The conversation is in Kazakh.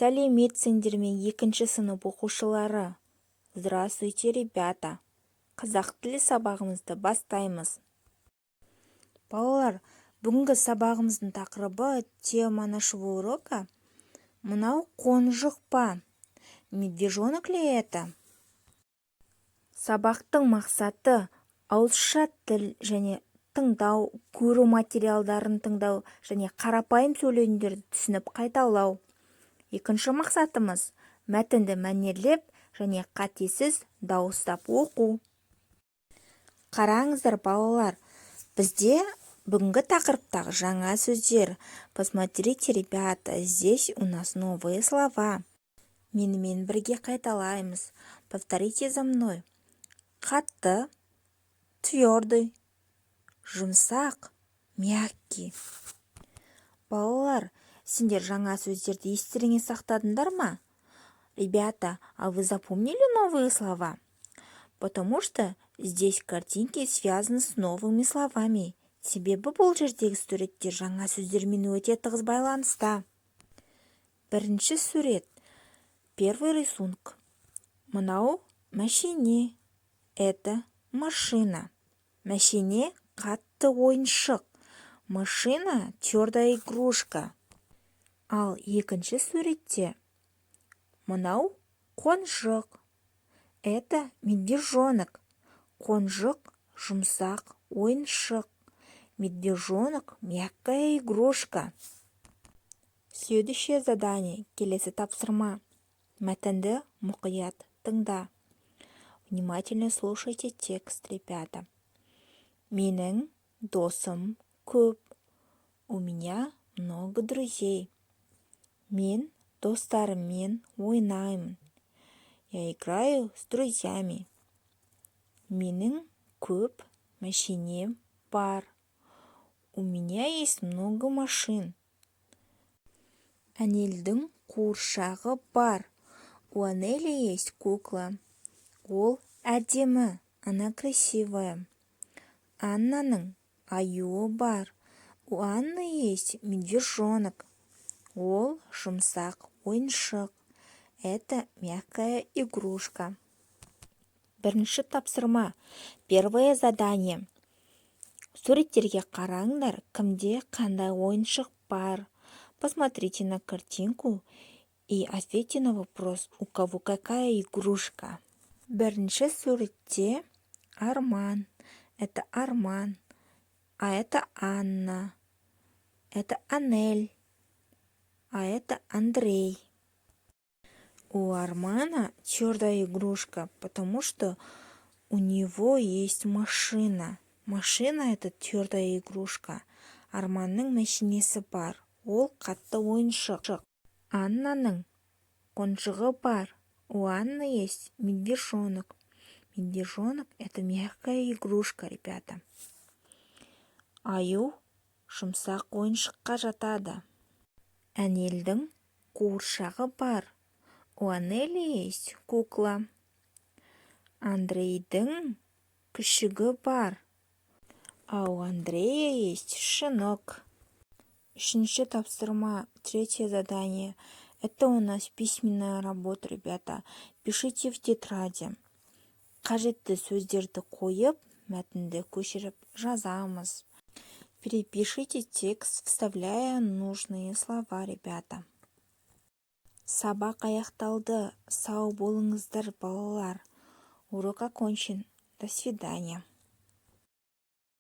Сәлеметсіңдер ме екінші сынып оқушылары? Здравствуйте, ребята! Қазақ тілі сабағымызды бастаймыз. Балалар, бүгінгі сабағымыздың тақырыбы тема нашего урока. Мынау қонжық па? Медвежонок ли это? Сабақтың мақсаты ауызша тіл және тыңдау, көру материалдарын тыңдау және қарапайым сөйлемдерді түсініп қайталау. Екінші мақсатымыз мәтінді мәнерлеп және қатесіз дауыстап оқу. Қараңыздар, балалар, бізде бүгінгі тақырыптағы жаңа сөздер. Посмотрите, ребята, здесь у нас новые слова. Менімен бірге қайталаймыз. Повторите за мной. Қатты, твердый, жұмсақ, мягкий. Балалар, сендер жаңа сөздерді естеріңе сақтадыңдар ма? Ребята, а вы запомнили новые слова? Потому что здесь картинки связаны с новыми словами. Себебі бұл жердегі суреттер жаңа сөздермен өте тығыз байланыста. Бірінші сурет. Первый рисунок. Мынау машине. Это машина. Машине қатты ойыншық. Машина твердая игрушка. Ал екінші суретте. Мынау қонжық. Это медвежонок. Қонжық жұмсақ ойыншық. Медвежонок мягкая игрушка. Следующее задание. Келесі тапсырма. Мәтінді мұқият тыңда. Внимательно слушайте текст, ребята. Менің досым көп. У меня много друзей. Мен достарыммен ойнаймын. Я играю с друзьями. Менің көп машинем бар. У меня есть много машин. Анельдің қуыршағы бар. У Анели есть кукла. Ол әдемі, она красивая. Аннаның аюы бар. У Анны есть медвежонок. Ол жұмсақ ойыншық. Это мягкая игрушка. Бірінші тапсырма. Первое задание. Суреттерге қараңдар, кімде қандай ойыншық бар. Посмотрите на картинку и ответьте на вопрос, у кого какая игрушка. Бірінші суретте Арман. Это Арман. А это Анна. Это Анель. А это Андрей. У Армана твердая игрушка, потому что у него есть машина. Машина — это твердая игрушка. Арманның машинесі бар. Ол қатты ойыншық. Аннаның қонжығы бар. У Анны есть медвежонок. Медвежонок — это мягкая игрушка, ребята. Аю жұмсақ ойыншыққа жатады. Анельдің қуыршағы бар. У Анели есть кукла. Андрейдің күшігі бар. А у Андрея есть щенок. Үшінші тапсырма, третье задание. Это у нас письменная работа, ребята. Пишите в тетради. Қажетті сөздерді қойып, мәтінді көшіріп жазамыз. Перепишите текст, вставляя нужные слова, ребята. Сабақ аяқталды. Сау болыңыздар, балалар. Урок окончен. До свидания.